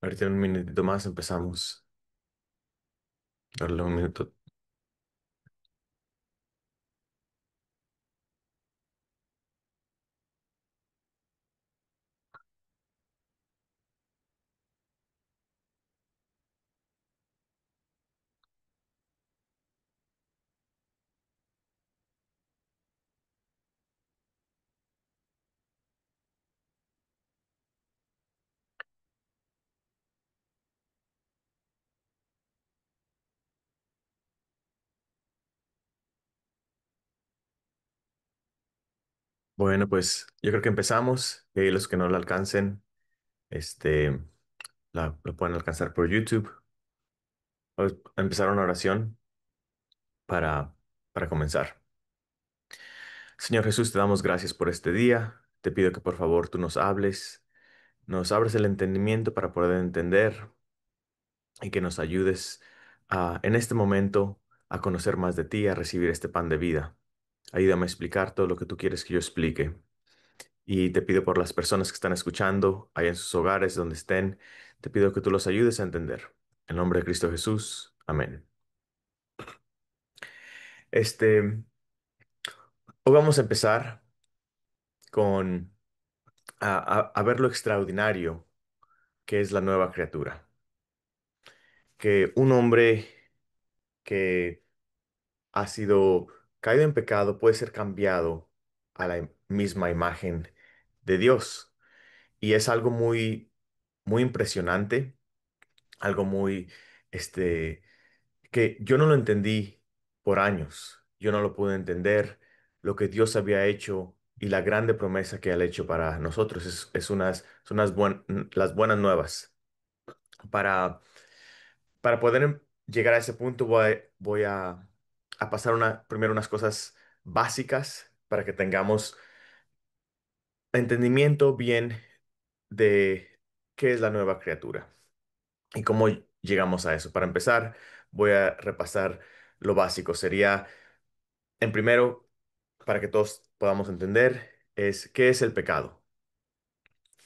Ahorita en un minutito más empezamos. Darle un minuto. Bueno, pues yo creo que empezamos. Los que no lo alcancen, este, lo pueden alcanzar por YouTube. Vamos a empezar una oración para, para comenzar. Señor Jesús, te damos gracias por este día. Te pido que por favor tú nos abres el entendimiento para poder entender y que nos ayudes en este momento a conocer más de ti, a recibir este pan de vida. Ayúdame a explicar todo lo que tú quieres que yo explique. Y te pido por las personas que están escuchando, allá en sus hogares, donde estén, te pido que tú los ayudes a entender. En nombre de Cristo Jesús. Amén. Hoy vamos a empezar con a ver lo extraordinario que es la nueva criatura. Que un hombre que ha sido caído en pecado puede ser cambiado a la misma imagen de Dios. Y es algo muy impresionante, algo muy, este, que yo no lo entendí por años. Yo no lo pude entender lo que Dios había hecho y la grande promesa que Él ha hecho para nosotros. Son las buenas nuevas. Para, para poder llegar a ese punto voy a pasar primero unas cosas básicas para que tengamos entendimiento bien de qué es la nueva criatura y cómo llegamos a eso. Para empezar, voy a repasar lo básico. Sería, en primero, para que todos podamos entender, es qué es el pecado.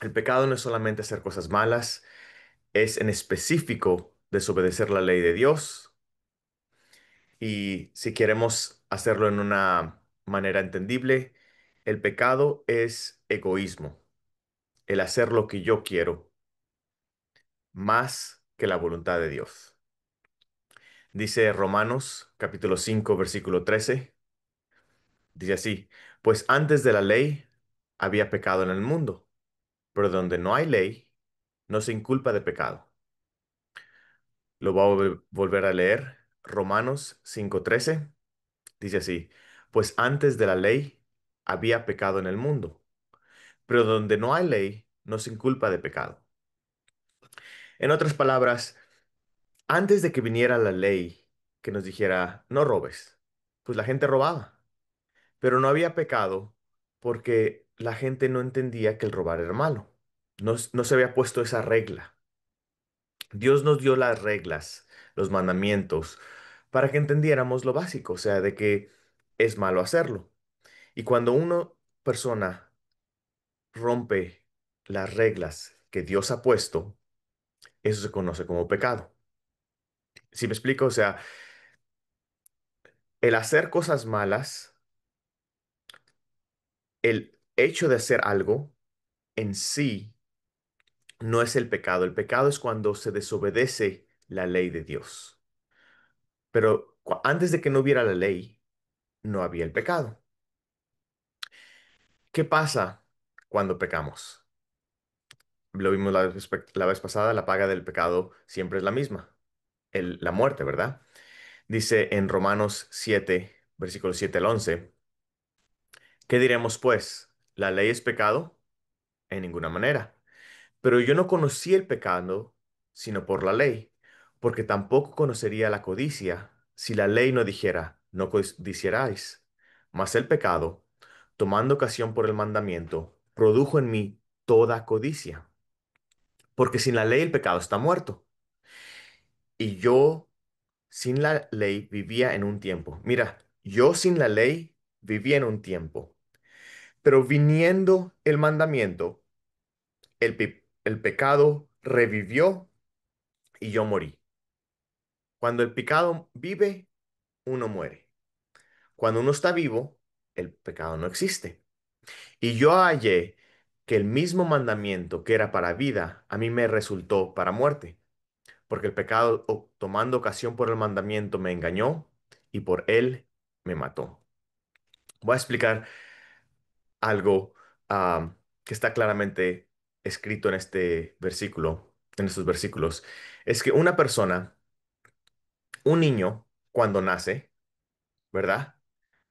El pecado no es solamente hacer cosas malas, es en específico desobedecer la ley de Dios. Y si queremos hacerlo en una manera entendible, el pecado es egoísmo, el hacer lo que yo quiero más que la voluntad de Dios. Dice Romanos capítulo 5 versículo 13. Dice así, pues antes de la ley había pecado en el mundo, pero donde no hay ley, no se inculpa de pecado. Lo voy a volver a leer. Romanos 5:13 dice así, pues antes de la ley había pecado en el mundo, pero donde no hay ley, no se inculpa de pecado. En otras palabras, antes de que viniera la ley que nos dijera, no robes, pues la gente robaba. Pero no había pecado porque la gente no entendía que el robar era malo. No se había puesto esa regla. Dios nos dio las reglas, los mandamientos, para que entendiéramos lo básico, o sea, de que es malo hacerlo. Y cuando una persona rompe las reglas que Dios ha puesto, eso se conoce como pecado. ¿Sí me explico? O sea, el hacer cosas malas, el hecho de hacer algo en sí, no es el pecado. El pecado es cuando se desobedece la ley de Dios. Pero antes de que no hubiera la ley, no había el pecado. ¿Qué pasa cuando pecamos? Lo vimos la vez pasada, la paga del pecado siempre es la misma, la muerte, ¿verdad? Dice en Romanos 7, versículos 7 al 11, ¿qué diremos pues? ¿La ley es pecado? En ninguna manera. Pero yo no conocí el pecado sino por la ley, porque tampoco conocería la codicia si la ley no dijera, no codiciarás. Mas el pecado, tomando ocasión por el mandamiento, produjo en mí toda codicia, porque sin la ley el pecado está muerto. Y yo sin la ley vivía en un tiempo. Mira, yo sin la ley vivía en un tiempo, pero viniendo el mandamiento, el pecado revivió y yo morí. Cuando el pecado vive, uno muere. Cuando uno está vivo, el pecado no existe. Y yo hallé que el mismo mandamiento que era para vida, a mí me resultó para muerte, porque el pecado, tomando ocasión por el mandamiento, me engañó y por él me mató. Voy a explicar algo que está claramente escrito en este versículo, en estos versículos. Es que una persona, un niño, cuando nace, ¿verdad?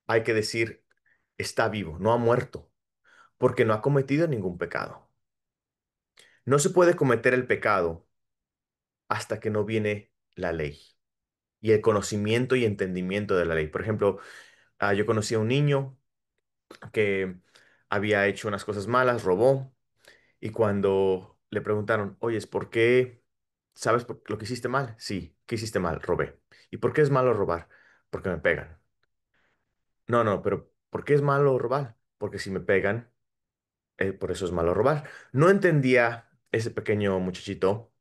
Hay que decir, está vivo, no ha muerto, porque no ha cometido ningún pecado. No se puede cometer el pecado hasta que no viene la ley y el conocimiento y entendimiento de la ley. Por ejemplo, yo conocí a un niño que había hecho unas cosas malas, robó, y cuando le preguntaron, oyes, ¿por qué sabes lo que hiciste mal? Sí, ¿qué hiciste mal? Robé. ¿Y por qué es malo robar? Porque me pegan. No, no, pero ¿por qué es malo robar? Porque si me pegan, por eso es malo robar. No entendía ese pequeño muchachito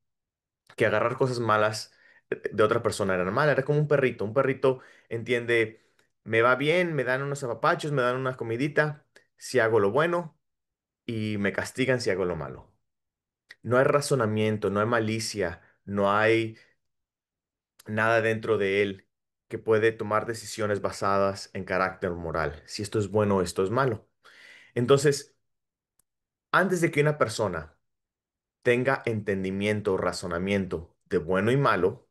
que agarrar cosas malas de otra persona era mal. Era como un perrito. Un perrito entiende, me va bien, me dan unos apapachos, me dan una comidita si hago lo bueno y me castigan si hago lo malo. No hay razonamiento, no hay malicia, no hay nada dentro de él que puede tomar decisiones basadas en carácter moral, si esto es bueno o esto es malo. Entonces, antes de que una persona tenga entendimiento o razonamiento de bueno y malo,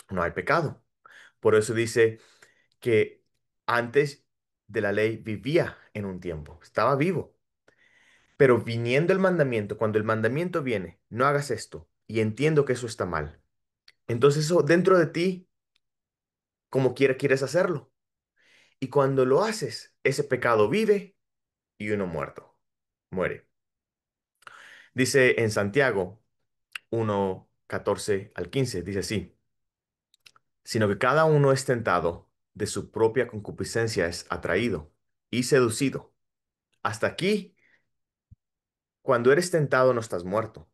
no hay pecado. Por eso dice que antes de la ley vivía en un tiempo, estaba vivo. Pero viniendo el mandamiento, cuando el mandamiento viene, no hagas esto, y entiendo que eso está mal. Entonces eso dentro de ti, como quiera, quieres hacerlo. Y cuando lo haces, ese pecado vive y uno muerto, muere. Dice en Santiago 1:14 al 15 dice así, sino que cada uno es tentado, de su propia concupiscencia es atraído y seducido. Hasta aquí, cuando eres tentado no estás muerto,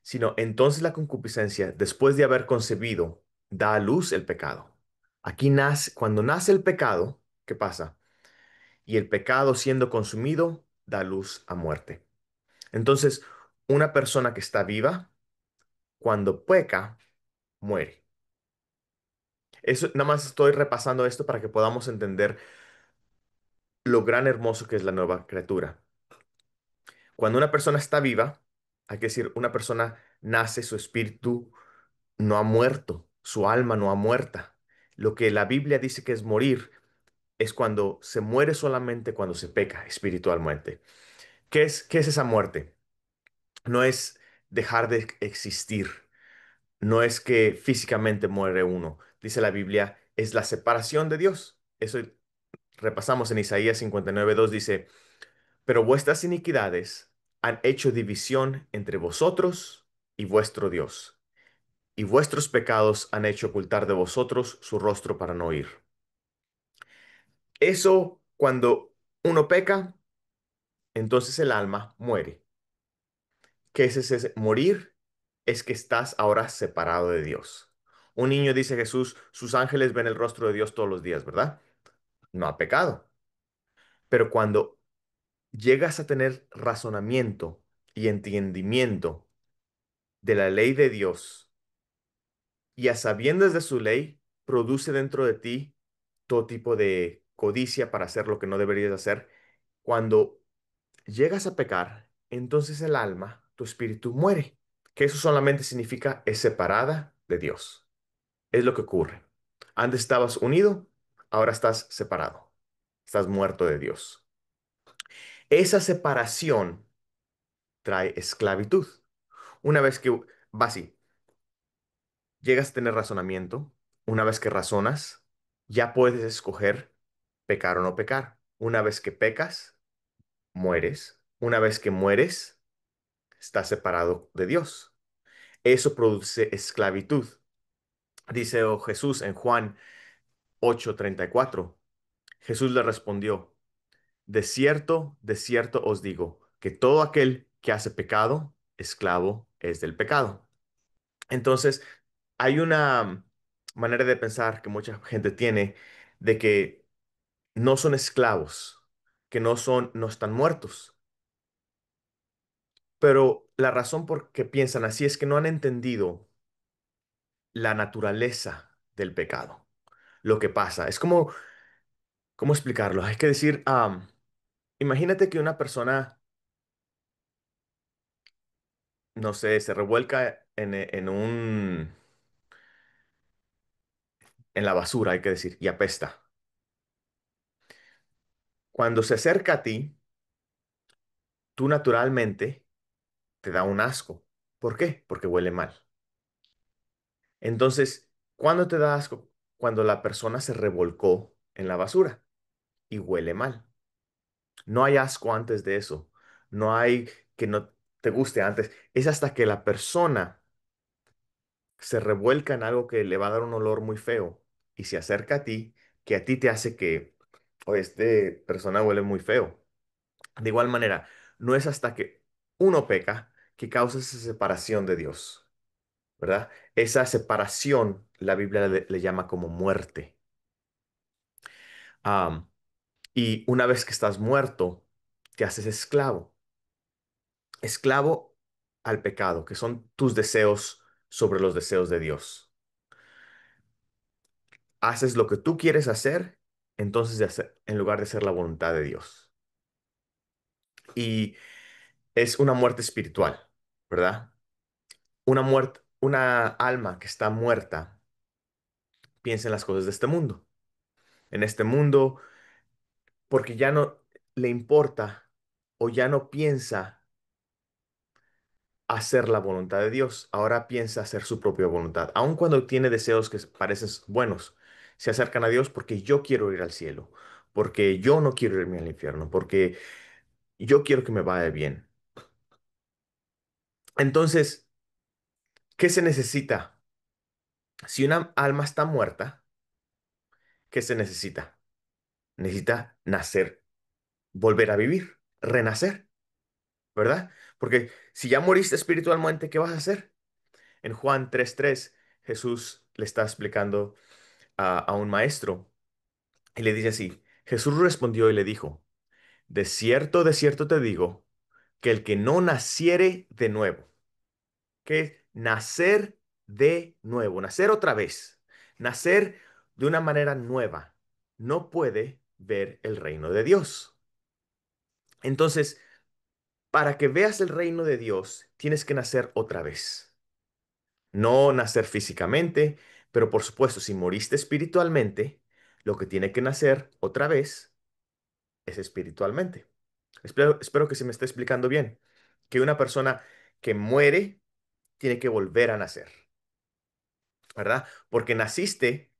sino entonces la concupiscencia, después de haber concebido, da a luz el pecado. Aquí nace, cuando nace el pecado, ¿qué pasa? Y el pecado siendo consumido, da luz a muerte. Entonces, una persona que está viva, cuando peca, muere. Eso, nada más estoy repasando esto para que podamos entender lo gran hermoso que es la nueva criatura. Cuando una persona está viva, hay que decir, una persona nace, su espíritu no ha muerto, su alma no ha muerta. Lo que la Biblia dice que es morir es cuando se muere solamente cuando se peca espiritualmente. Qué es esa muerte? No es dejar de existir, no es que físicamente muere uno. Dice la Biblia, es la separación de Dios. Eso repasamos en Isaías 59:2, dice, pero vuestras iniquidades han hecho división entre vosotros y vuestro Dios, y vuestros pecados han hecho ocultar de vosotros su rostro para no oír. Eso, cuando uno peca, entonces el alma muere. ¿Qué es ese morir? Es que estás ahora separado de Dios. Un niño dice Jesús, sus ángeles ven el rostro de Dios todos los días, ¿verdad? No ha pecado. Pero cuando llegas a tener razonamiento y entendimiento de la ley de Dios y a sabiendas de su ley, produce dentro de ti todo tipo de codicia para hacer lo que no deberías hacer. Cuando llegas a pecar, entonces el alma, tu espíritu muere, que eso solamente significa es separada de Dios. Es lo que ocurre. Antes estabas unido, ahora estás separado. Estás muerto de Dios. Esa separación trae esclavitud. Una vez que va así, llegas a tener razonamiento, una vez que razonas, ya puedes escoger pecar o no pecar. Una vez que pecas, mueres. Una vez que mueres, estás separado de Dios. Eso produce esclavitud. Dice Jesús en Juan 8:34. Jesús le respondió, de cierto os digo, que todo aquel que hace pecado, esclavo es del pecado. Entonces, hay una manera de pensar que mucha gente tiene de que no son esclavos, que no están muertos. Pero la razón por qué piensan así es que no han entendido la naturaleza del pecado, lo que pasa. Es como, ¿cómo explicarlo? Hay que decir, imagínate que una persona, no sé, se revuelca en la basura, hay que decir, y apesta. Cuando se acerca a ti, tú naturalmente te da un asco. ¿Por qué? Porque huele mal. Entonces, ¿cuándo te da asco? Cuando la persona se revolcó en la basura y huele mal. No hay asco antes de eso. No hay que no te guste antes. Es hasta que la persona se revuelca en algo que le va a dar un olor muy feo y se acerca a ti, que a ti te hace que, o este persona huele muy feo. De igual manera, no es hasta que uno peca que causa esa separación de Dios, ¿verdad? Esa separación, la Biblia le llama como muerte. Am, y una vez que estás muerto, te haces esclavo. Esclavo al pecado, que son tus deseos sobre los deseos de Dios. Haces lo que tú quieres hacer, entonces en lugar de hacer la voluntad de Dios. Y es una muerte espiritual, ¿verdad? Una muerte, una alma que está muerta, piensa en las cosas de este mundo. En este mundo, porque ya no le importa o ya no piensa hacer la voluntad de Dios, ahora piensa hacer su propia voluntad. Aun cuando tiene deseos que parecen buenos, se acercan a Dios porque yo quiero ir al cielo, porque yo no quiero irme al infierno, porque yo quiero que me vaya bien. Entonces, ¿qué se necesita? Si una alma está muerta, ¿qué se necesita? Necesita nacer, volver a vivir, renacer, ¿verdad? Porque si ya moriste espiritualmente, ¿qué vas a hacer? En Juan 3:3, Jesús le está explicando a un maestro y le dice así, Jesús respondió y le dijo, de cierto te digo, que el que no naciere de nuevo, que es nacer de nuevo, nacer otra vez, nacer de una manera nueva, no puede ver el reino de Dios. Entonces, para que veas el reino de Dios, tienes que nacer otra vez. No nacer físicamente, pero por supuesto, si moriste espiritualmente, lo que tiene que nacer otra vez es espiritualmente. Espero que se me esté explicando bien. Que una persona que muere tiene que volver a nacer, ¿verdad? Porque naciste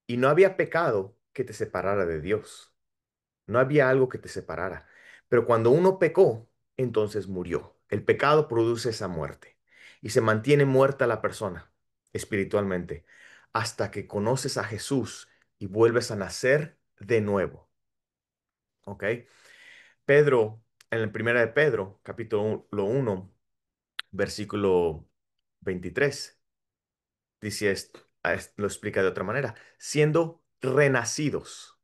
y no había pecado que te separara de Dios. No había algo que te separara. Pero cuando uno pecó, entonces murió. El pecado produce esa muerte y se mantiene muerta la persona espiritualmente hasta que conoces a Jesús y vuelves a nacer de nuevo. ¿Ok? Pedro, en la primera de Pedro, capítulo 1, versículo 23, dice lo explica de otra manera, siendo renacidos,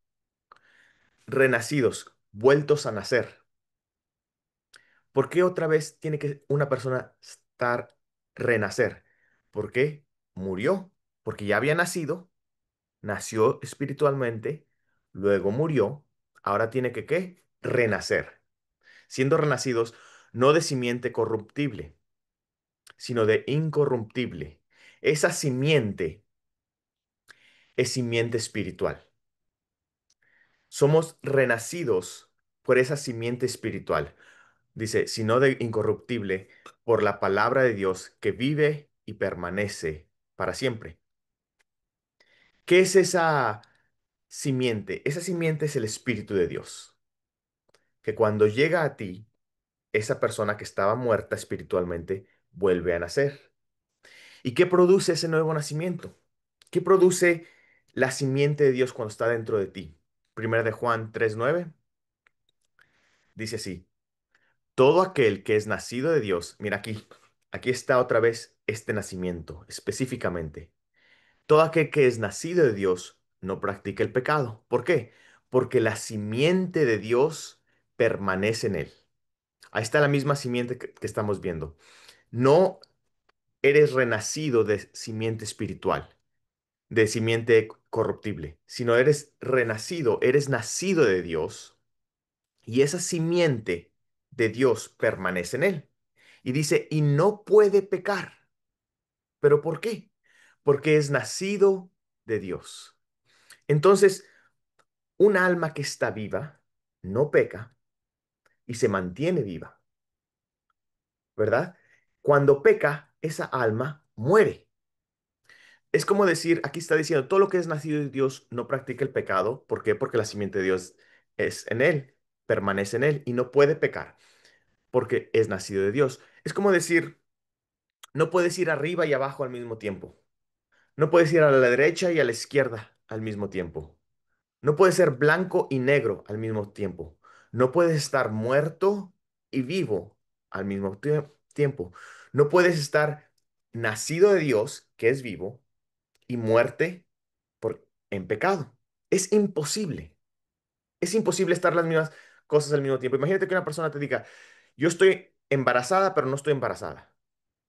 vueltos a nacer. ¿Por qué otra vez tiene que una persona estar renacer? ¿Por qué? Murió, porque ya había nacido, nació espiritualmente, luego murió, ahora tiene que ¿qué? Renacer. Siendo renacidos no de simiente corruptible, sino de incorruptible. Esa simiente es simiente espiritual. Somos renacidos por esa simiente espiritual. Dice, sino de incorruptible, por la palabra de Dios que vive y permanece para siempre. ¿Qué es esa simiente? Esa simiente es el Espíritu de Dios, que cuando llega a ti, esa persona que estaba muerta espiritualmente vuelve a nacer. ¿Y qué produce ese nuevo nacimiento? ¿Qué produce la simiente de Dios cuando está dentro de ti? Primera de Juan 3:9 dice así, todo aquel que es nacido de Dios, mira aquí. aquí está otra vez este nacimiento, específicamente. Todo aquel que es nacido de Dios no practica el pecado. ¿Por qué? Porque la simiente de Dios permanece en él. Ahí está la misma simiente que estamos viendo. No eres renacido de simiente espiritual, de simiente corruptible, sino eres renacido, eres nacido de Dios y esa simiente de Dios permanece en él. Y dice, y no puede pecar. ¿Pero por qué? Porque es nacido de Dios. Entonces, un alma que está viva no peca y se mantiene viva, ¿verdad? Cuando peca, esa alma muere. Es como decir, aquí está diciendo, todo lo que es nacido de Dios no practica el pecado. ¿Por qué? Porque la simiente de Dios es en él, permanece en él y no puede pecar porque es nacido de Dios. Es como decir, no puedes ir arriba y abajo al mismo tiempo. No puedes ir a la derecha y a la izquierda al mismo tiempo. No puedes ser blanco y negro al mismo tiempo. No puedes estar muerto y vivo al mismo tiempo. No puedes estar nacido de Dios, que es vivo, y muerte en pecado. Es imposible. Es imposible estar las mismas cosas al mismo tiempo. Imagínate que una persona te diga, yo estoy embarazada, pero no estoy embarazada.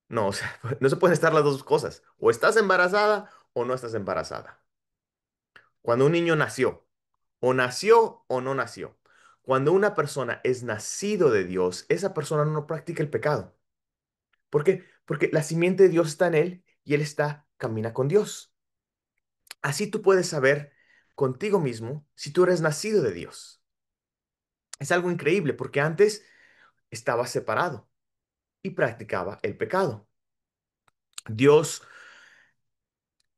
No, o sea, no se pueden estar las dos cosas. O estás embarazada o no estás embarazada. Cuando un niño nació o no nació. Cuando una persona es nacido de Dios, esa persona no practica el pecado. ¿Por qué? Porque la simiente de Dios está en él y él camina con Dios. Así tú puedes saber contigo mismo si tú eres nacido de Dios. Es algo increíble porque antes estaba separado y practicaba el pecado. Dios,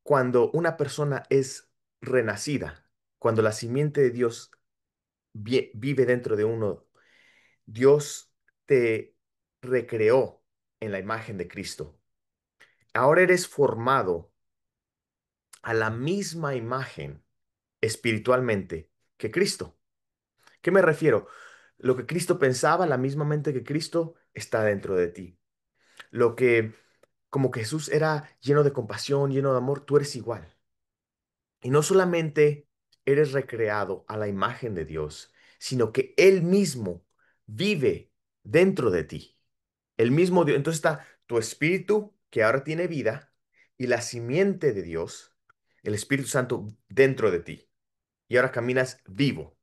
cuando una persona es renacida, cuando la simiente de Dios vive dentro de uno, Dios te recreó en la imagen de Cristo. Ahora eres formado a la misma imagen espiritualmente que Cristo. ¿Qué me refiero? Lo que Cristo pensaba, la misma mente que Cristo, está dentro de ti. Lo que como que Jesús era lleno de compasión, lleno de amor, tú eres igual. Y no solamente eres recreado a la imagen de Dios, sino que Él mismo vive dentro de ti. El mismo Dios. Entonces está tu espíritu, que ahora tiene vida, y la simiente de Dios, el Espíritu Santo, dentro de ti. Y ahora caminas vivo.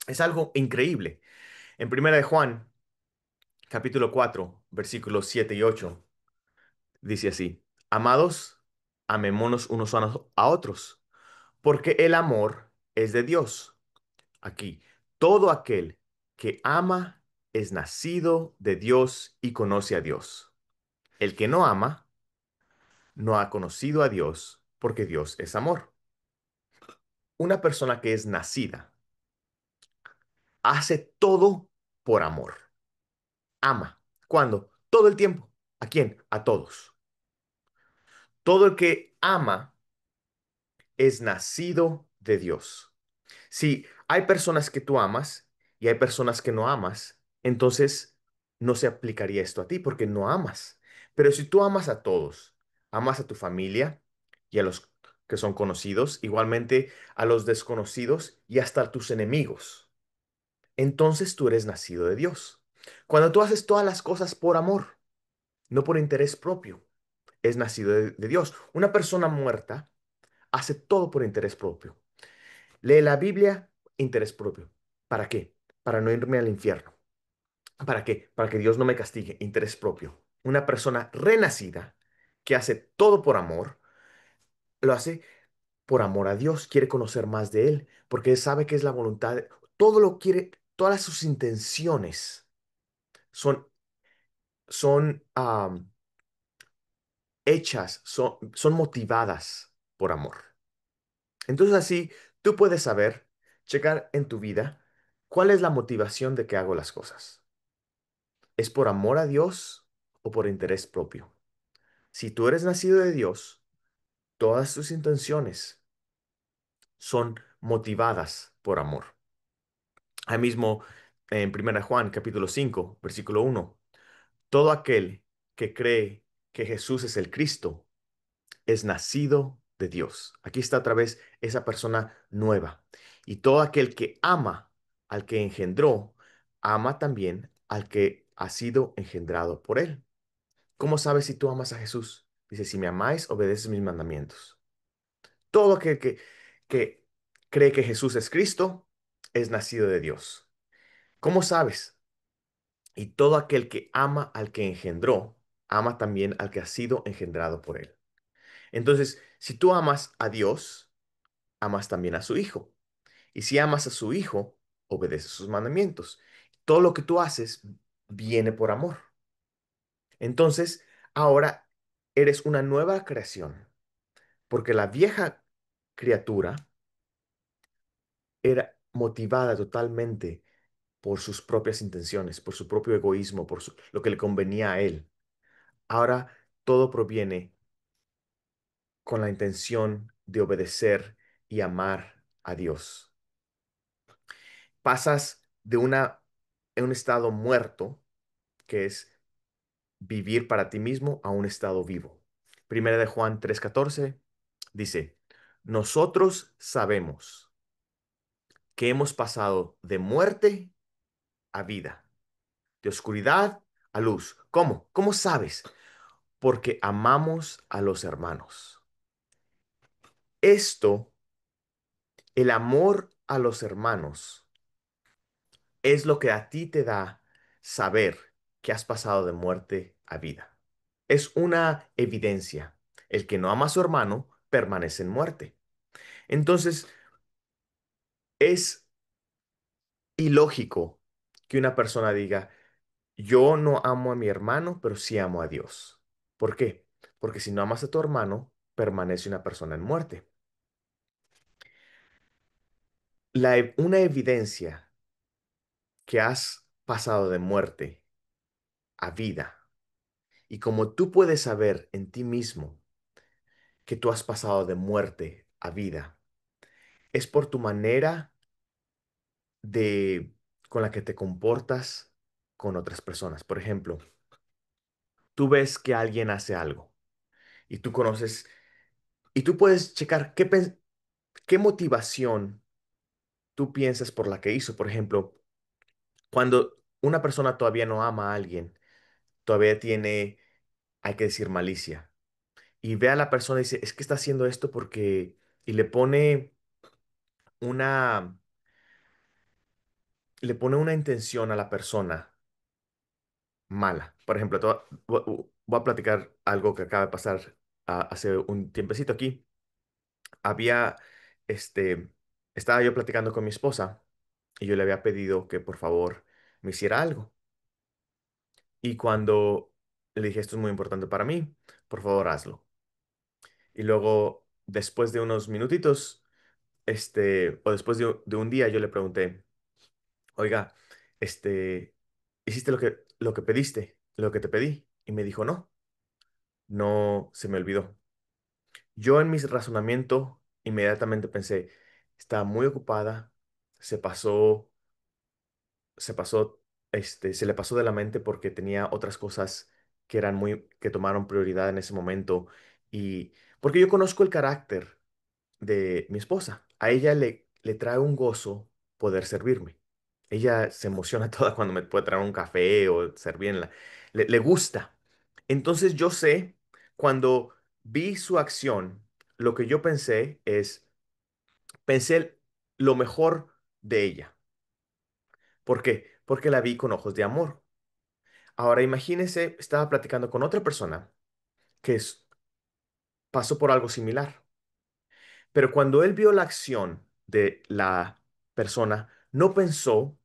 Es algo increíble. En Primera de Juan, capítulo 4 versículos 7 y 8 dice así: Amados, amémonos unos a otros, porque el amor es de Dios. Aquí, todo aquel que ama es nacido de Dios y conoce a Dios. El que no ama no ha conocido a Dios, porque Dios es amor. Una persona que es nacida hace todo por amor. Ama. ¿Cuándo? Todo el tiempo. ¿A quién? A todos. Todo el que ama es nacido de Dios. Si hay personas que tú amas y hay personas que no amas, entonces no se aplicaría esto a ti porque no amas. Pero si tú amas a todos, amas a tu familia y a los que son conocidos, igualmente a los desconocidos y hasta a tus enemigos, entonces tú eres nacido de Dios. Cuando tú haces todas las cosas por amor, no por interés propio, es nacido de Dios. Una persona muerta hace todo por interés propio. Lee la Biblia, interés propio. ¿Para qué? Para no irme al infierno. ¿Para qué? Para que Dios no me castigue, interés propio. Una persona renacida que hace todo por amor, lo hace por amor a Dios, quiere conocer más de Él, porque sabe que es la voluntad, todo lo quiere, todas sus intenciones son, son hechas, son motivadas por amor. Entonces así tú puedes saber, checar en tu vida, cuál es la motivación de que hago las cosas. ¿Es por amor a Dios o por interés propio? Si tú eres nacido de Dios, todas tus intenciones son motivadas por amor. Ahí mismo en 1 Juan capítulo 5 versículo 1, todo aquel que cree que Jesús es el Cristo es nacido de Dios. Aquí está otra vez esa persona nueva. Y todo aquel que ama al que engendró, ama también al que ha sido engendrado por él. ¿Cómo sabes si tú amas a Jesús? Dice, si me amáis, obedeces mis mandamientos. Todo aquel que cree que Jesús es Cristo es nacido de Dios. ¿Cómo sabes? Y todo aquel que ama al que engendró, ama también al que ha sido engendrado por él. Entonces, si tú amas a Dios, amas también a su Hijo. Y si amas a su Hijo, obedeces sus mandamientos. Todo lo que tú haces viene por amor. Entonces, ahora eres una nueva creación, porque la vieja criatura era motivada totalmente por sus propias intenciones, por su propio egoísmo, lo que le convenía a él. Ahora todo proviene con la intención de obedecer y amar a Dios. Pasas de un estado muerto, que es vivir para ti mismo, a un estado vivo. Primera de Juan 3:14 dice, nosotros sabemos que hemos pasado de muerte a vida, de oscuridad a luz. ¿Cómo? ¿Cómo sabes? Porque amamos a los hermanos. Esto, el amor a los hermanos, es lo que a ti te da saber que has pasado de muerte a vida. Es una evidencia. El que no ama a su hermano permanece en muerte. Entonces, es ilógico que una persona diga, yo no amo a mi hermano, pero sí amo a Dios. ¿Por qué? Porque si no amas a tu hermano, permanece una persona en muerte. Una evidencia que has pasado de muerte a vida. Y como tú puedes saber en ti mismo que tú has pasado de muerte a vida, es por tu manera de con la que te comportas con otras personas. Por ejemplo, tú ves que alguien hace algo y tú conoces y tú puedes checar qué motivación tú piensas por la que hizo. Por ejemplo, cuando una persona todavía no ama a alguien, todavía tiene, hay que decir, malicia. Y ve a la persona y dice, es que está haciendo esto porque, y una, le pone una intención a la persona mala. Por ejemplo, voy a platicar algo que acaba de pasar hace un tiempecito aquí. Había, este, estaba yo platicando con mi esposa y yo le había pedido que por favor me hiciera algo. Y cuando le dije, esto es muy importante para mí, por favor hazlo. Y luego, después de unos minutitos, o después de un día, yo le pregunté, oiga, ¿hiciste lo que pediste, lo que te pedí? Y me dijo, no, no se me olvidó. Yo en mi razonamiento inmediatamente pensé, estaba muy ocupada, se pasó, se pasó, se le pasó de la mente porque tenía otras cosas que tomaron prioridad en ese momento. Y porque yo conozco el carácter de mi esposa. A ella le trae un gozo poder servirme. Ella se emociona toda cuando me puede traer un café o servirla. Le gusta. Entonces yo sé, cuando vi su acción, lo que yo pensé lo mejor de ella. ¿Por qué? Porque la vi con ojos de amor. Ahora imagínese, estaba platicando con otra persona que pasó por algo similar. Pero cuando él vio la acción de la persona, no pensó,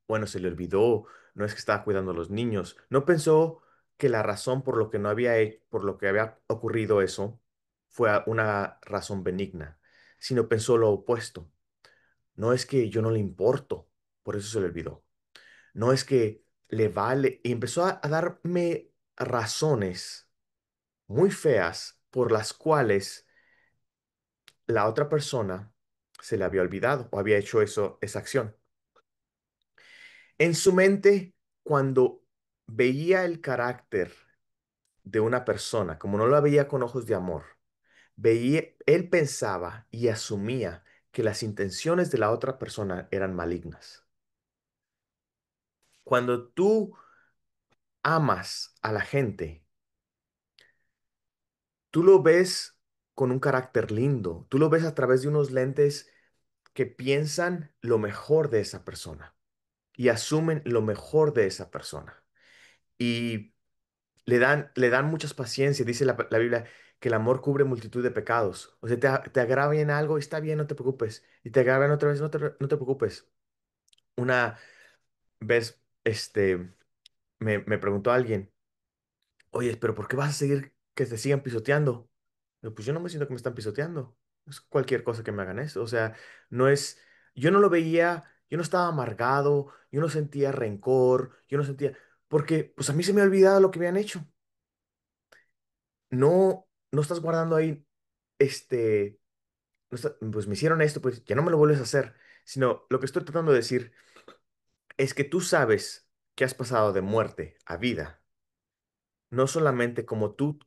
bueno, se le olvidó, no es que estaba cuidando a los niños, no pensó que la razón por lo que no había por lo que había ocurrido eso fue una razón benigna, sino pensó lo opuesto. No es que yo no le importo, por eso se le olvidó. No es que le vale, y empezó a darme razones muy feas por las cuales la otra persona se le había olvidado o había hecho esa acción. En su mente, cuando veía el carácter de una persona, como no la veía con ojos de amor, él pensaba y asumía que las intenciones de la otra persona eran malignas. Cuando tú amas a la gente, tú lo ves con un carácter lindo, tú lo ves a través de unos lentes que piensan lo mejor de esa persona y asumen lo mejor de esa persona. Y le dan muchas paciencias. Dice la Biblia que el amor cubre multitud de pecados. O sea, te agravian algo, está bien, no te preocupes. Y te agravian otra vez, no te preocupes. Una vez, me preguntó alguien, oye, pero ¿por qué vas a seguir que te sigan pisoteando? Yo, pues yo no me siento que me están pisoteando. Es cualquier cosa que me hagan eso. O sea, no es, yo no lo veía, yo no estaba amargado, yo no sentía rencor, yo no sentía, porque pues a mí se me ha olvidado lo que me han hecho. No estás guardando ahí, este, pues me hicieron esto, pues ya no me lo vuelves a hacer, sino lo que estoy tratando de decir es que tú sabes que has pasado de muerte a vida, no solamente como tú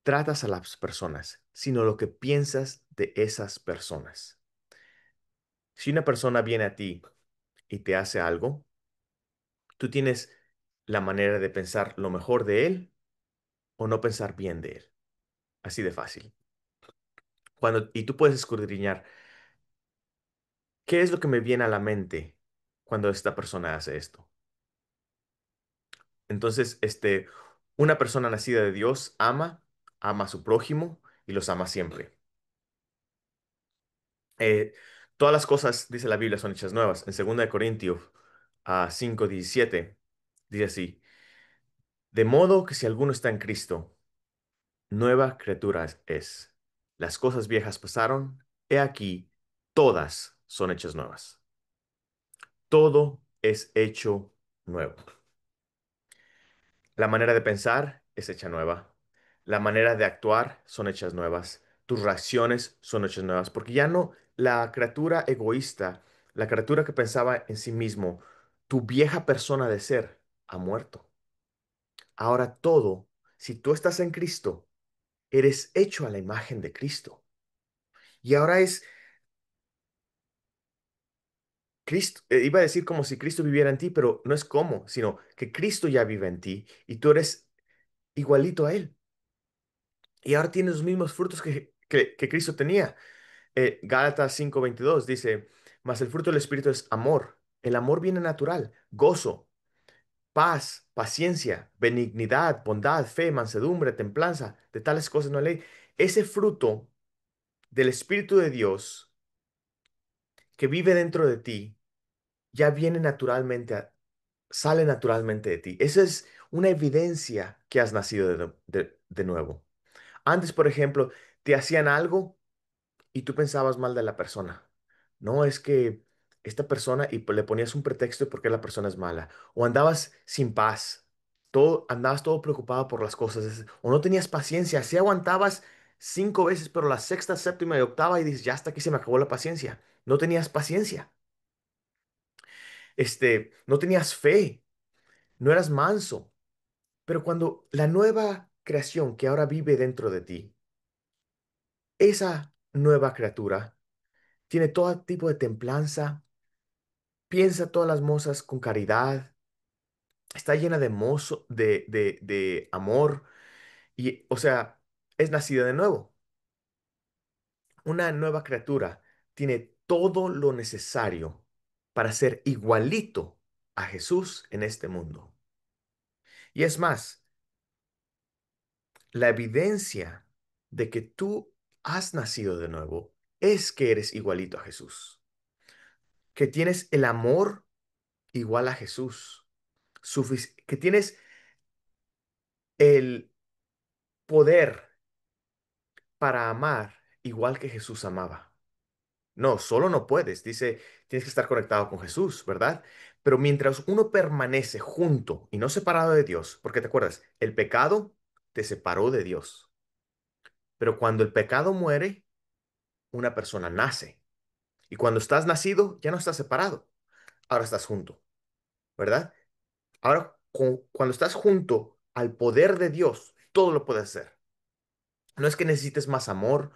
tratas a las personas, sino lo que piensas de esas personas. Si una persona viene a ti y te hace algo, tú tienes la manera de pensar lo mejor de él o no pensar bien de él. Así de fácil. Y tú puedes escudriñar. ¿Qué es lo que me viene a la mente cuando esta persona hace esto? Entonces, una persona nacida de Dios ama a su prójimo y los ama siempre. Eh, todas las cosas, dice la Biblia, son hechas nuevas. En 2 de Corintios 5:17 dice así, de modo que si alguno está en Cristo, nueva criatura es. Las cosas viejas pasaron, he aquí, todas son hechas nuevas. Todo es hecho nuevo. La manera de pensar es hecha nueva. La manera de actuar son hechas nuevas. Tus reacciones son hechas nuevas. Porque ya no la criatura egoísta, la criatura que pensaba en sí mismo, tu vieja persona de ser ha muerto. Ahora todo, si tú estás en Cristo, eres hecho a la imagen de Cristo. Y ahora es Cristo, iba a decir como si Cristo viviera en ti, pero no es como, sino que Cristo ya vive en ti y tú eres igualito a Él. Y ahora tienes los mismos frutos que Cristo tenía. Gálatas 5:22 dice, mas el fruto del Espíritu es amor. El amor viene natural, gozo, paz, paciencia, benignidad, bondad, fe, mansedumbre, templanza. De tales cosas no hay ley. Ese fruto del Espíritu de Dios que vive dentro de ti ya viene naturalmente, sale naturalmente de ti. Esa es una evidencia que has nacido de nuevo. Antes, por ejemplo, te hacían algo y tú pensabas mal de la persona. No, es que esta persona, y le ponías un pretexto de por qué la persona es mala. O andabas sin paz, andabas todo preocupado por las cosas, o no tenías paciencia, así aguantabas 5 veces, pero la sexta, séptima y octava y dices, ya hasta aquí se me acabó la paciencia. No tenías paciencia, no tenías fe, no eras manso. Pero cuando la nueva creación que ahora vive dentro de ti, esa nueva criatura tiene todo tipo de templanza, piensa todas las mozas con caridad, está llena de de amor y, o sea, es nacida de nuevo. Una nueva criatura tiene todo lo necesario para ser igualito a Jesús en este mundo. Y es más, la evidencia de que tú has nacido de nuevo es que eres igualito a Jesús, que tienes el amor igual a Jesús, que tienes el poder para amar igual que Jesús amaba. No, solo no puedes. Dice, tienes que estar conectado con Jesús, ¿verdad? Pero mientras uno permanece junto y no separado de Dios, porque te acuerdas, el pecado te separó de Dios. Pero cuando el pecado muere, una persona nace. Y cuando estás nacido, ya no estás separado. Ahora estás junto, ¿verdad? Ahora, Cuando estás junto al poder de Dios, todo lo puedes hacer. No es que necesites más amor,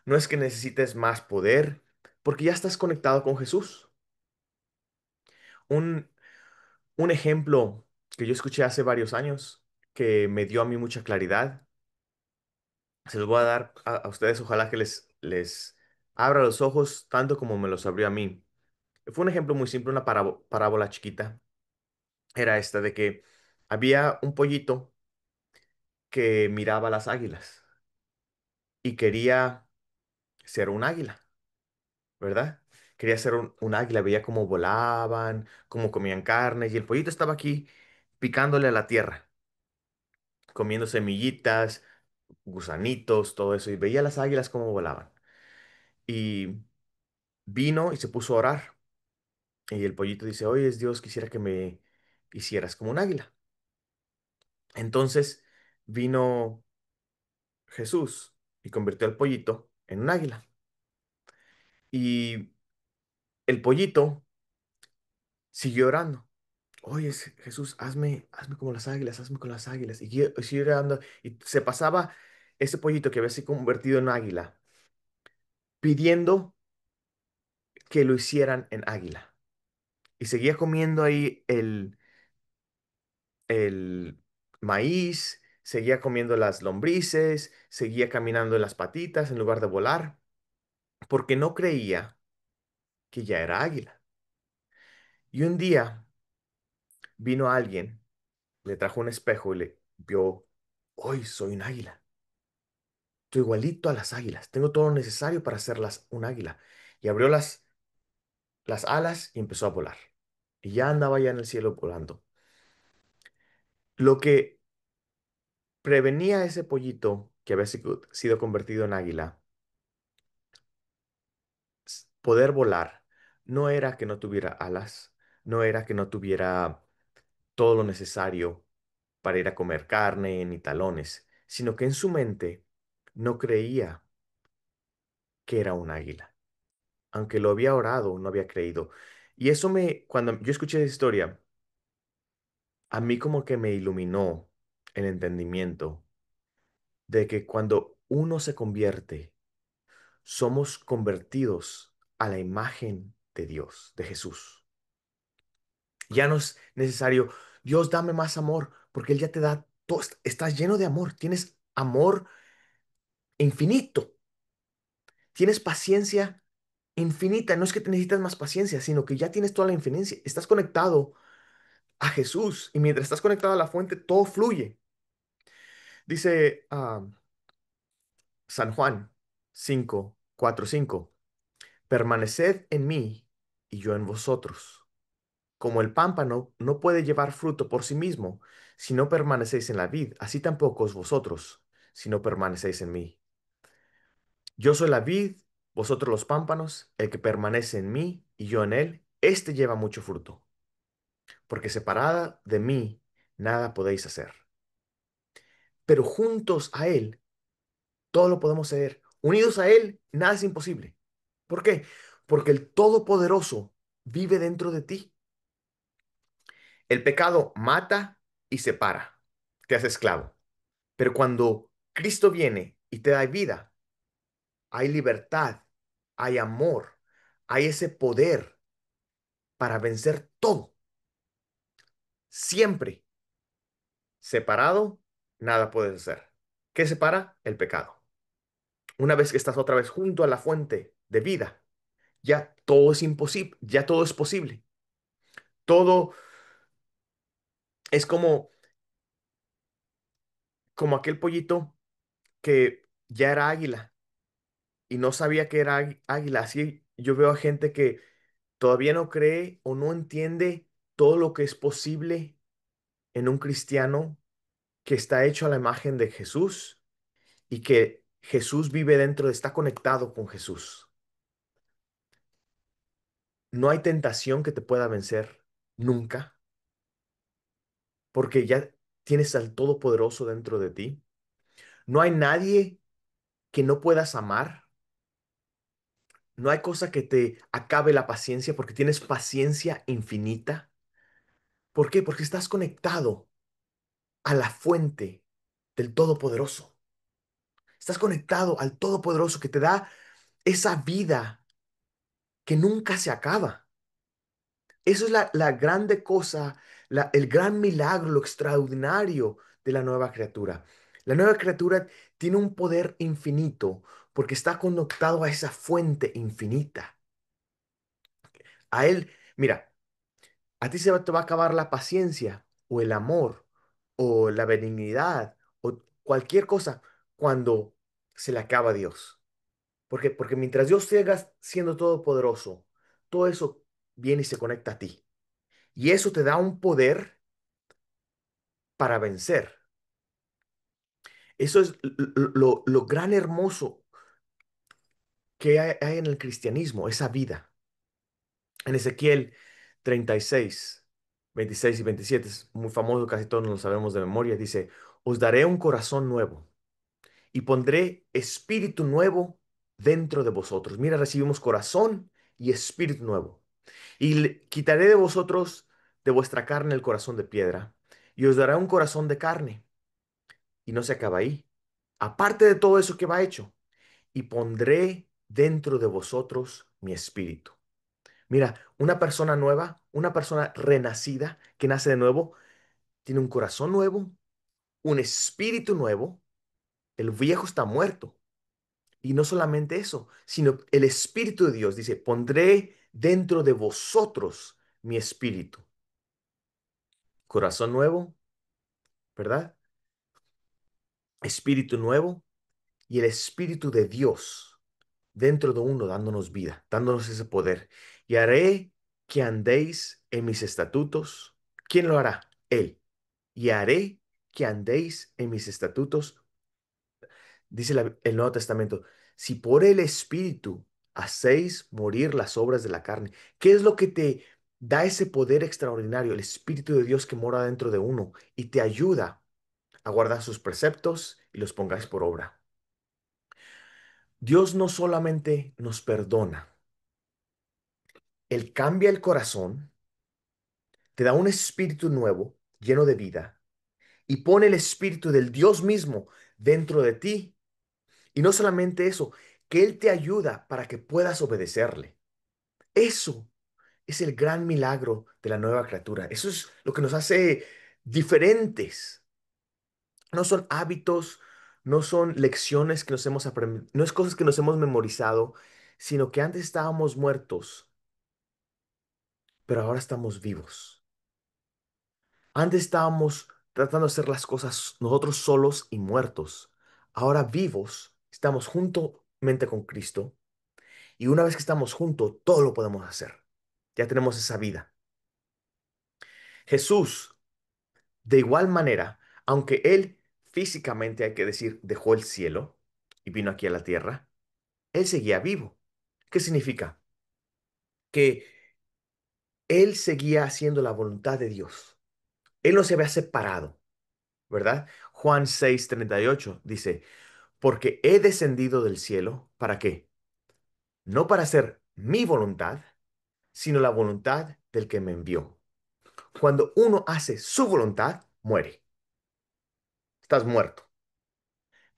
no es que necesites más poder, porque ya estás conectado con Jesús. Un, un ejemplo que yo escuché hace varios años, que me dio a mí mucha claridad, se los voy a dar a ustedes, ojalá que les abra los ojos tanto como me los abrió a mí. Fue un ejemplo muy simple, una parábola chiquita. Era esta de que había un pollito que miraba las águilas y quería ser un águila, ¿verdad? Quería ser un águila, veía cómo volaban, cómo comían carne, y el pollito estaba aquí picándole a la tierra, comiendo semillitas, gusanitos, todo eso, y veía las águilas cómo volaban. Y vino y se puso a orar, y el pollito dice, oye, es Dios, quisiera que me hicieras como un águila. Entonces vino Jesús y convirtió al pollito en un águila. Y el pollito siguió orando. Oye, Jesús, hazme como las águilas, hazme como las águilas. Y siguió orando. Y se pasaba ese pollito que había sido convertido en águila, pidiendo que lo hicieran en águila. Y seguía comiendo ahí el maíz, seguía comiendo las lombrices, seguía caminando en las patitas en lugar de volar, porque no creía que ya era águila. Y un día vino alguien, le trajo un espejo y le vio, hoy soy un águila. Estoy igualito a las águilas. Tengo todo lo necesario para hacerlas un águila. Y abrió las alas y empezó a volar. Y ya andaba ya en el cielo volando. Lo que prevenía a ese pollito que había sido convertido en águila, poder volar, no era que no tuviera alas, no era que no tuviera todo lo necesario para ir a comer carne ni talones, sino que en su mente no creía que era un águila. Aunque lo había orado, no había creído. Y eso cuando yo escuché esa historia, a mí como que me iluminó el entendimiento de que cuando uno se convierte, somos convertidos a la imagen de Dios, de Jesús. Ya no es necesario, Dios, dame más amor, porque Él ya te da todo, estás lleno de amor, tienes amor infinito, tienes paciencia infinita. No es que te necesitas más paciencia, sino que ya tienes toda la infinita, estás conectado a Jesús y mientras estás conectado a la fuente, todo fluye. Dice San Juan 5:4-5, permaneced en mí y yo en vosotros. Como el pámpano no puede llevar fruto por sí mismo si no permanecéis en la vid, así tampoco os vosotros si no permanecéis en mí. Yo soy la vid, vosotros los pámpanos, el que permanece en mí y yo en él, éste lleva mucho fruto, porque separada de mí nada podéis hacer. Pero juntos a él, todo lo podemos hacer. Unidos a él, nada es imposible. ¿Por qué? Porque el Todopoderoso vive dentro de ti. El pecado mata y separa, te hace esclavo. Pero cuando Cristo viene y te da vida, hay libertad, hay amor, hay ese poder para vencer todo. Siempre separado, nada puedes hacer. ¿Qué separa? El pecado. Una vez que estás otra vez junto a la fuente de vida, ya todo es imposible, ya todo es posible. Todo es como aquel pollito que ya era águila y no sabía que era águila. Así yo veo a gente que todavía no cree o no entiende todo lo que es posible en un cristiano que está hecho a la imagen de Jesús y que Jesús vive dentro, está conectado con Jesús. No hay tentación que te pueda vencer nunca, porque ya tienes al Todopoderoso dentro de ti. No hay nadie que no puedas amar. No hay cosa que te acabe la paciencia porque tienes paciencia infinita. ¿Por qué? Porque estás conectado a la fuente del Todopoderoso. Estás conectado al Todopoderoso que te da esa vida que nunca se acaba. Eso es la grande cosa, el gran milagro, lo extraordinario de la nueva criatura. La nueva criatura tiene un poder infinito porque está conectado a esa fuente infinita. A él, mira, a ti te va a acabar la paciencia o el amor o la benignidad o cualquier cosa cuando se le acaba a Dios. Porque mientras Dios siga siendo todopoderoso, todo eso viene y se conecta a ti. Y eso te da un poder para vencer. Eso es lo gran hermoso que hay en el cristianismo, esa vida. En Ezequiel 36, 26 y 27, es muy famoso, casi todos nos lo sabemos de memoria, dice, os daré un corazón nuevo y pondré espíritu nuevo dentro de vosotros. Mira, recibimos corazón y espíritu nuevo. Y quitaré de vosotros, de vuestra carne, el corazón de piedra, y os daré un corazón de carne. Y no se acaba ahí. Aparte de todo eso que va hecho, y pondré dentro de vosotros mi espíritu. Mira, una persona nueva, una persona renacida que nace de nuevo, tiene un corazón nuevo, un espíritu nuevo, el viejo está muerto. Y no solamente eso, sino el espíritu de Dios dice, pondré dentro de vosotros mi espíritu. Corazón nuevo, ¿verdad? Espíritu nuevo y el espíritu de Dios dentro de uno dándonos vida, dándonos ese poder. Y haré que andéis en mis estatutos. ¿Quién lo hará? Él. Y haré que andéis en mis estatutos, dice el Nuevo Testamento, si por el Espíritu hacéis morir las obras de la carne. ¿Qué es lo que te da ese poder extraordinario? El Espíritu de Dios que mora dentro de uno y te ayuda a guardar sus preceptos y los pongáis por obra. Dios no solamente nos perdona, Él cambia el corazón, te da un espíritu nuevo, lleno de vida, y pone el espíritu del Dios mismo dentro de ti. Y no solamente eso, que Él te ayuda para que puedas obedecerle. Eso es el gran milagro de la nueva criatura. Eso es lo que nos hace diferentes. No son hábitos, no son lecciones que nos hemos aprendido, no es cosas que nos hemos memorizado, sino que antes estábamos muertos, pero ahora estamos vivos. Antes estábamos tratando de hacer las cosas nosotros solos y muertos. Ahora vivos, estamos juntamente con Cristo. Y una vez que estamos juntos, todo lo podemos hacer. Ya tenemos esa vida. Jesús, de igual manera, aunque él físicamente, hay que decir, dejó el cielo y vino aquí a la tierra, él seguía vivo. ¿Qué significa? Que él seguía haciendo la voluntad de Dios. Él no se había separado, ¿verdad? Juan 6:38 dice, porque he descendido del cielo, ¿para qué? No para hacer mi voluntad, sino la voluntad del que me envió. Cuando uno hace su voluntad, muere. Estás muerto.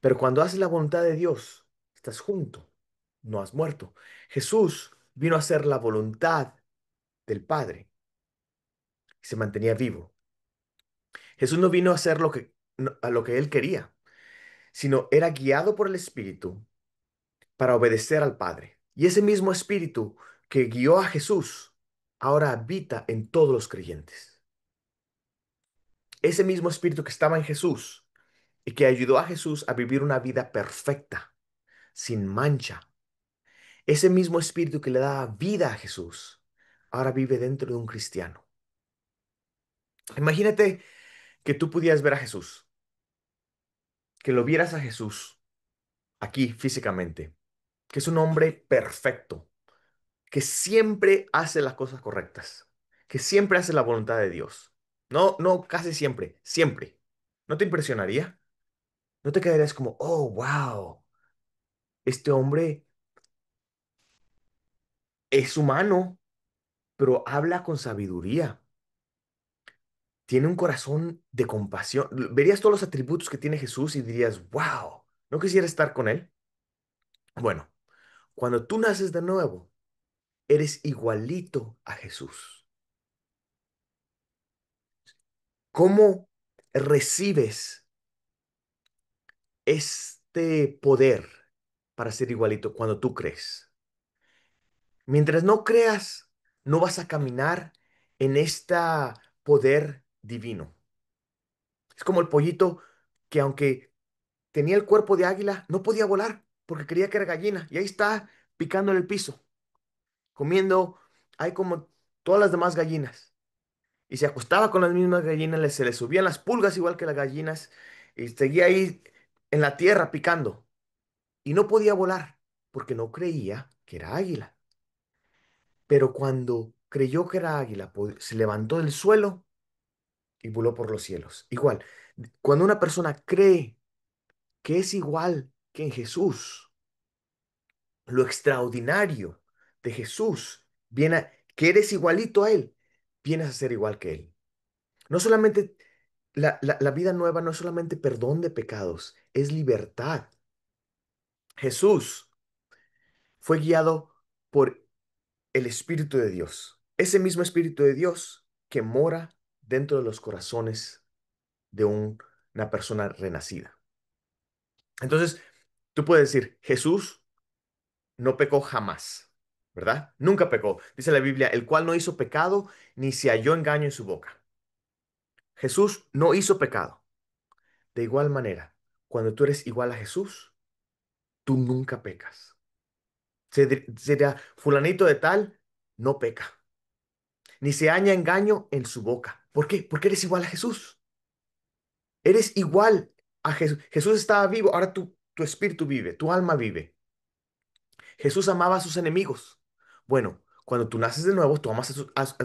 Pero cuando haces la voluntad de Dios, estás junto. No has muerto. Jesús vino a hacer la voluntad del Padre y se mantenía vivo. Jesús no vino a hacer a lo que él quería, sino era guiado por el Espíritu para obedecer al Padre. Y ese mismo Espíritu que guió a Jesús ahora habita en todos los creyentes. Ese mismo Espíritu que estaba en Jesús y que ayudó a Jesús a vivir una vida perfecta, sin mancha. Ese mismo espíritu que le da vida a Jesús, ahora vive dentro de un cristiano. Imagínate que tú pudieras ver a Jesús, que lo vieras a Jesús aquí físicamente, que es un hombre perfecto, que siempre hace las cosas correctas, que siempre hace la voluntad de Dios. No, no, casi siempre, siempre. ¿No te impresionaría? ¿No te quedarías como, oh, wow, este hombre es humano, pero habla con sabiduría? Tiene un corazón de compasión. Verías todos los atributos que tiene Jesús y dirías, wow, ¿no quisiera estar con él? Bueno, cuando tú naces de nuevo, eres igualito a Jesús. ¿Cómo recibes este poder para ser igualito cuando tú crees? Mientras no creas, no vas a caminar en este poder divino. Es como el pollito que aunque tenía el cuerpo de águila, no podía volar porque creía que era gallina. Y ahí está picando en el piso, comiendo, hay como todas las demás gallinas. Y se acostaba con las mismas gallinas, se le subían las pulgas igual que las gallinas, y seguía ahí en la tierra picando. Y no podía volar porque no creía que era águila. Pero cuando creyó que era águila, se levantó del suelo y voló por los cielos. Igual, cuando una persona cree que es igual que en Jesús, lo extraordinario de Jesús viene que eres igualito a Él, vienes a ser igual que Él. No solamente la vida nueva, no es solamente perdón de pecados, es libertad. Jesús fue guiado por el Espíritu de Dios, ese mismo Espíritu de Dios que mora dentro de los corazones de una persona renacida. Entonces, tú puedes decir, Jesús no pecó jamás, ¿verdad? Nunca pecó. Dice la Biblia, el cual no hizo pecado ni se halló engaño en su boca. Jesús no hizo pecado. De igual manera, cuando tú eres igual a Jesús, tú nunca pecas. Sería fulanito de tal, no peca, ni se halla engaño en su boca. ¿Por qué? Porque eres igual a Jesús. Eres igual a Jesús. Jesús estaba vivo, ahora tu espíritu vive, tu alma vive. Jesús amaba a sus enemigos. Bueno, cuando tú naces de nuevo, tú amas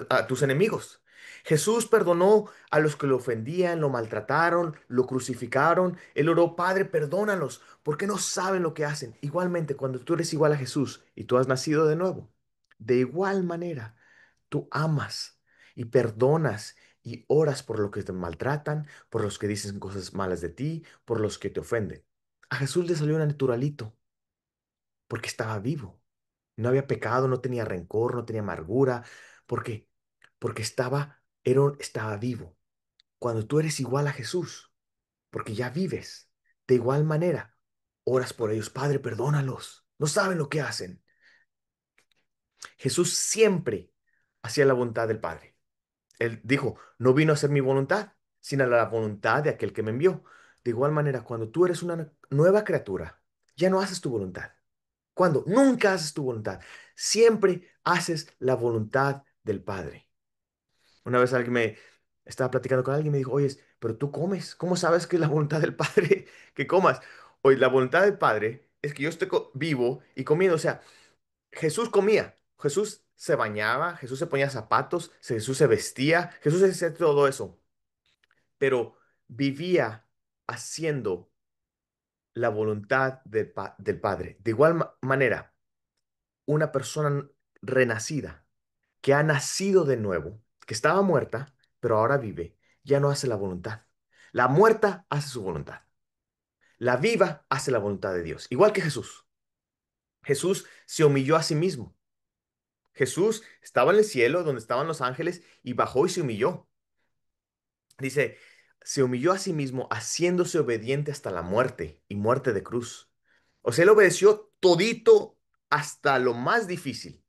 a tus enemigos. Jesús perdonó a los que lo ofendían, lo maltrataron, lo crucificaron. Él oró, Padre, perdónalos, porque no saben lo que hacen. Igualmente, cuando tú eres igual a Jesús y tú has nacido de nuevo, de igual manera, tú amas y perdonas y oras por los que te maltratan, por los que dicen cosas malas de ti, por los que te ofenden. A Jesús le salió naturalito porque estaba vivo. No había pecado, no tenía rencor, no tenía amargura. ¿Por qué? Porque estaba vivo. Cuando tú eres igual a Jesús, porque ya vives, de igual manera, oras por ellos, Padre, perdónalos. No saben lo que hacen. Jesús siempre hacía la voluntad del Padre. Él dijo, no vino a hacer mi voluntad, sino la voluntad de aquel que me envió. De igual manera, cuando tú eres una nueva criatura, ya no haces tu voluntad. ¿Cuándo? Nunca haces tu voluntad. Siempre haces la voluntad del Padre. Una vez alguien me estaba platicando con alguien y me dijo, oye, pero tú comes. ¿Cómo sabes que es la voluntad del Padre que comas? Oye, la voluntad del Padre es que yo esté vivo y comiendo. O sea, Jesús comía. Jesús se bañaba, Jesús se ponía zapatos, Jesús se vestía, Jesús hacía todo eso. Pero vivía haciendo la voluntad del Padre. De igual manera, una persona renacida, que ha nacido de nuevo, que estaba muerta, pero ahora vive, ya no hace la voluntad. La muerta hace su voluntad. La viva hace la voluntad de Dios. Igual que Jesús. Jesús se humilló a sí mismo. Jesús estaba en el cielo donde estaban los ángeles y bajó y se humilló. Dice, se humilló a sí mismo haciéndose obediente hasta la muerte y muerte de cruz. O sea, él obedeció todito hasta lo más difícil.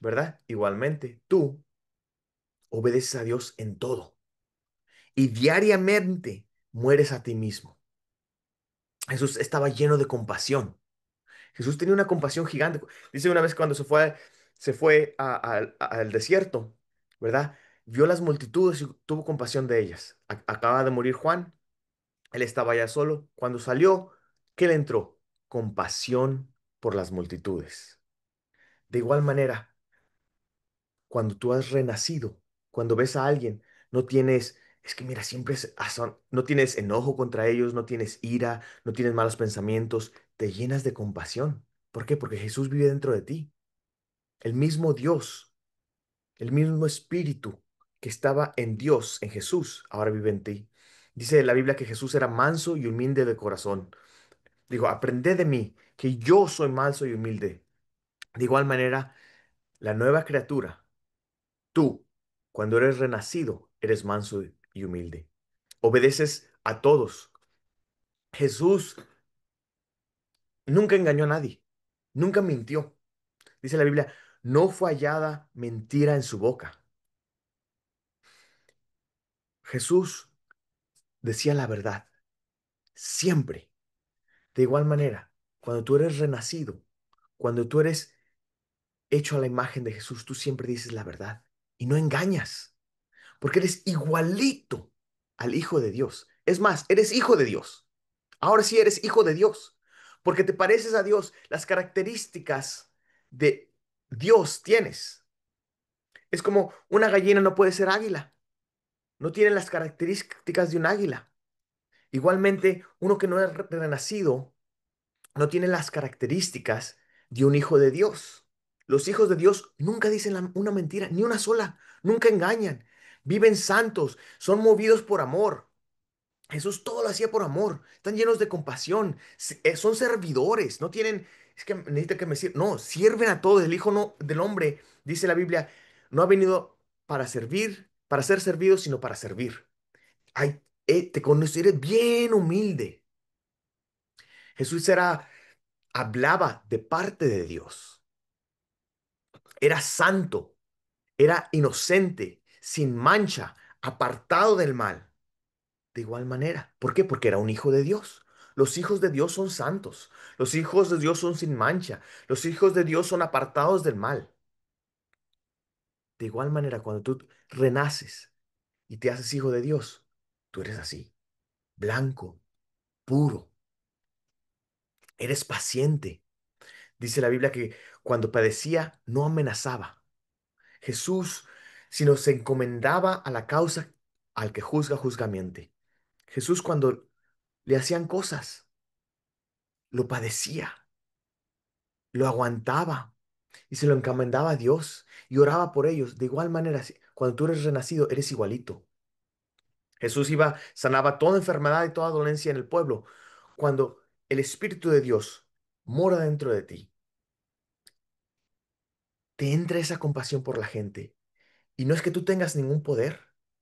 ¿Verdad? Igualmente, tú obedeces a Dios en todo y diariamente mueres a ti mismo. Jesús estaba lleno de compasión. Jesús tenía una compasión gigante. Dice una vez cuando al desierto, ¿verdad? Vio las multitudes y tuvo compasión de ellas. Acaba de morir Juan, él estaba ya solo. Cuando salió, ¿qué le entró? Compasión por las multitudes. De igual manera, cuando tú has renacido, cuando ves a alguien, no tienes, es que mira, no tienes enojo contra ellos, no tienes ira, no tienes malos pensamientos, te llenas de compasión. ¿Por qué? Porque Jesús vive dentro de ti. El mismo Dios, el mismo Espíritu que estaba en Dios, en Jesús, ahora vive en ti. Dice la Biblia que Jesús era manso y humilde de corazón. Digo, aprended de mí, que yo soy manso y humilde. De igual manera, la nueva criatura, tú, cuando eres renacido, eres manso y humilde. Obedeces a todos. Jesús nunca engañó a nadie, nunca mintió. Dice la Biblia, no fue hallada mentira en su boca. Jesús decía la verdad, siempre. De igual manera, cuando tú eres renacido, cuando tú eres hecho a la imagen de Jesús, tú siempre dices la verdad y no engañas, porque eres igualito al Hijo de Dios. Es más, eres hijo de Dios. Ahora sí eres hijo de Dios, porque te pareces a Dios. Las características de Dios tienes. Es como una gallina no puede ser águila, no tiene las características de un águila. Igualmente, uno que no es renacido no tiene las características de un hijo de Dios. Los hijos de Dios nunca dicen una mentira, ni una sola, nunca engañan, viven santos, son movidos por amor. Jesús todo lo hacía por amor, están llenos de compasión, son servidores, no tienen, es que necesita que me sirvan, no, sirven a todos. El Hijo no, del Hombre, dice la Biblia, no ha venido para servir, para ser servido, sino para servir. Ay, te conoceré bien humilde. Jesús hablaba de parte de Dios. Era santo, era inocente, sin mancha, apartado del mal. De igual manera. ¿Por qué? Porque era un hijo de Dios. Los hijos de Dios son santos. Los hijos de Dios son sin mancha. Los hijos de Dios son apartados del mal. De igual manera, cuando tú renaces y te haces hijo de Dios, tú eres así, blanco, puro. Eres paciente. Dice la Biblia que cuando padecía no amenazaba. Jesús, sino se encomendaba a la causa al que juzga justamente. Jesús cuando le hacían cosas, lo padecía, lo aguantaba y se lo encomendaba a Dios y oraba por ellos. De igual manera, cuando tú eres renacido, eres igualito. Jesús iba, sanaba toda enfermedad y toda dolencia en el pueblo. Cuando el Espíritu de Dios mora dentro de ti, te entra esa compasión por la gente. Y no es que tú tengas ningún poder,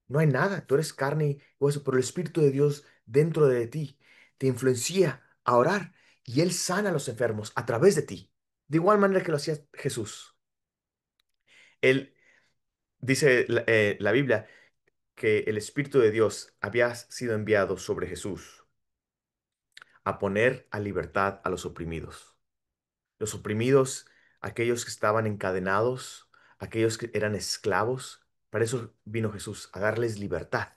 no hay nada, tú eres carne y hueso, pero el Espíritu de Dios dentro de ti te influencia a orar y Él sana a los enfermos a través de ti, de igual manera que lo hacía Jesús. Él dice la Biblia que el Espíritu de Dios había sido enviado sobre Jesús a poner a libertad a los oprimidos. Los oprimidos, aquellos que estaban encadenados, aquellos que eran esclavos, para eso vino Jesús, a darles libertad.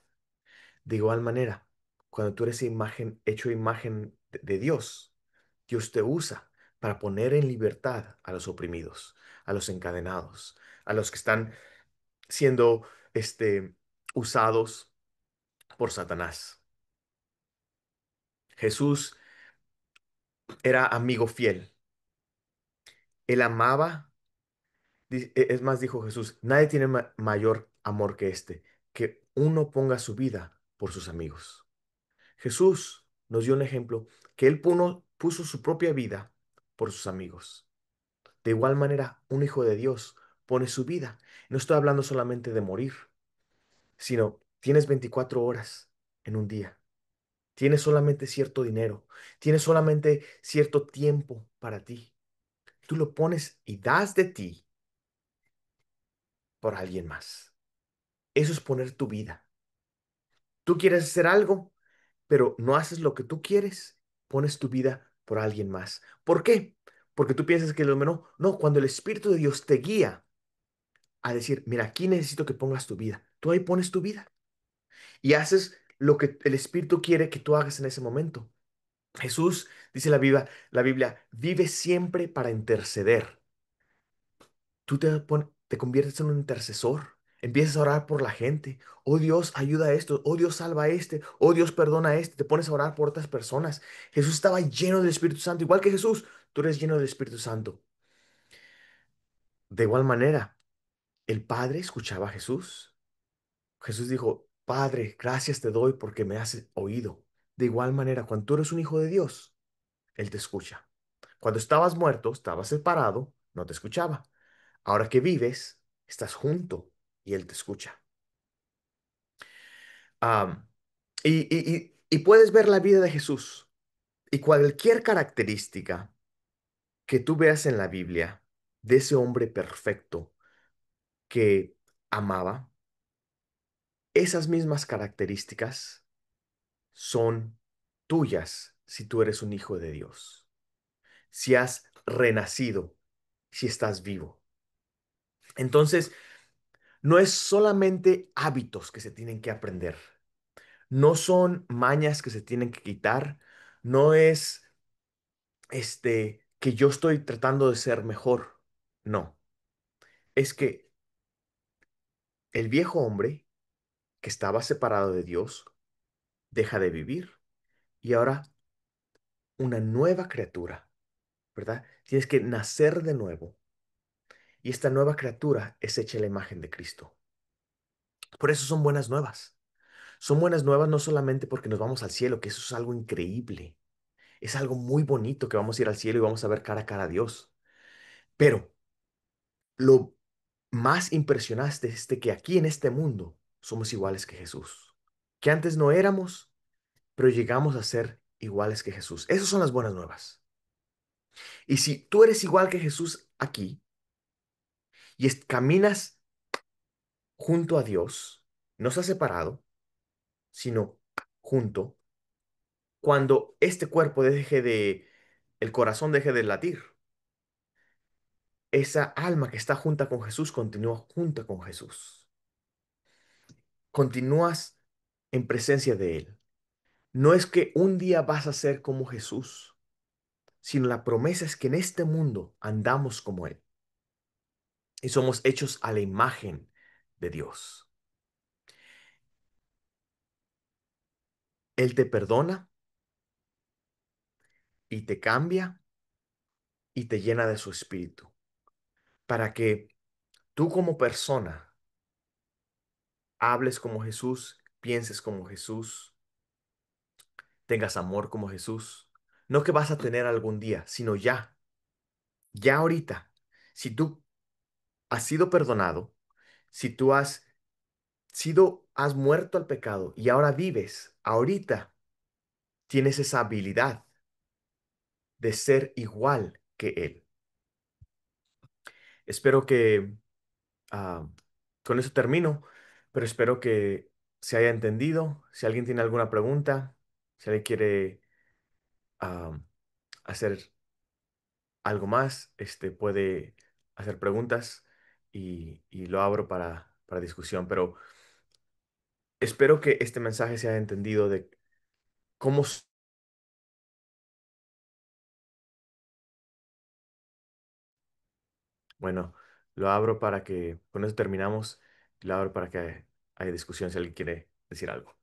De igual manera, cuando tú eres imagen, hecho imagen de Dios, Dios te usa para poner en libertad a los oprimidos, a los encadenados, a los que están siendo usados por Satanás. Jesús era amigo fiel. Él amaba, es más, dijo Jesús, nadie tiene mayor amor que este, que uno ponga su vida por sus amigos. Jesús nos dio un ejemplo que él puso su propia vida por sus amigos. De igual manera, un hijo de Dios pone su vida. No estoy hablando solamente de morir, sino tienes 24 horas en un día. Tienes solamente cierto dinero. Tienes solamente cierto tiempo para ti. Tú lo pones y das de ti por alguien más. Eso es poner tu vida. Tú quieres hacer algo, pero no haces lo que tú quieres, pones tu vida por alguien más. ¿Por qué? Porque tú piensas que lo menos, no, cuando el Espíritu de Dios te guía a decir, mira, aquí necesito que pongas tu vida, tú ahí pones tu vida y haces lo que el Espíritu quiere que tú hagas en ese momento. Jesús, dice la Biblia, vive siempre para interceder. Tú te conviertes en un intercesor. Empiezas a orar por la gente. Oh Dios, ayuda a esto. Oh Dios, salva a este. Oh Dios, perdona a este. Te pones a orar por otras personas. Jesús estaba lleno del Espíritu Santo. Igual que Jesús, tú eres lleno del Espíritu Santo. De igual manera, el Padre escuchaba a Jesús. Jesús dijo, Padre, gracias te doy porque me has oído. De igual manera, cuando tú eres un hijo de Dios, Él te escucha. Cuando estabas muerto, estabas separado, no te escuchaba. Ahora que vives, estás junto y Él te escucha. Am, y puedes ver la vida de Jesús y cualquier característica que tú veas en la Biblia de ese hombre perfecto que amaba, esas mismas características son tuyas si tú eres un hijo de Dios, si has renacido, si estás vivo. Entonces, no es solamente hábitos que se tienen que aprender, no son mañas que se tienen que quitar, no es que yo estoy tratando de ser mejor. No, es que el viejo hombre que estaba separado de Dios deja de vivir y ahora una nueva criatura, ¿verdad? Tienes que nacer de nuevo y esta nueva criatura es hecha a la imagen de Cristo. Por eso son buenas nuevas. Son buenas nuevas no solamente porque nos vamos al cielo, que eso es algo increíble. Es algo muy bonito que vamos a ir al cielo y vamos a ver cara a cara a Dios. Pero lo más impresionante es de que aquí en este mundo somos iguales que Jesús. Que antes no éramos, pero llegamos a ser iguales que Jesús. Esas son las buenas nuevas. Y si tú eres igual que Jesús aquí y caminas junto a Dios, no estás separado, sino junto, cuando este cuerpo el corazón deje de latir, esa alma que está junta con Jesús continúa junta con Jesús. Continúas en presencia de Él. No es que un día vas a ser como Jesús, sino la promesa es que en este mundo andamos como Él y somos hechos a la imagen de Dios. Él te perdona y te cambia y te llena de su espíritu para que tú como persona hables como Jesús, pienses como Jesús, tengas amor como Jesús. No que vas a tener algún día, sino ya, ya ahorita. Si tú has sido perdonado, si tú has muerto al pecado y ahora vives, ahorita tienes esa habilidad de ser igual que Él. Espero que con eso termino, pero espero que se haya entendido. Si alguien tiene alguna pregunta, si alguien quiere ah, hacer algo más, puede hacer preguntas y lo abro para discusión. Pero espero que este mensaje se haya entendido de cómo, bueno, lo abro para que, con eso terminamos, lo abro para que haya discusión si alguien quiere decir algo.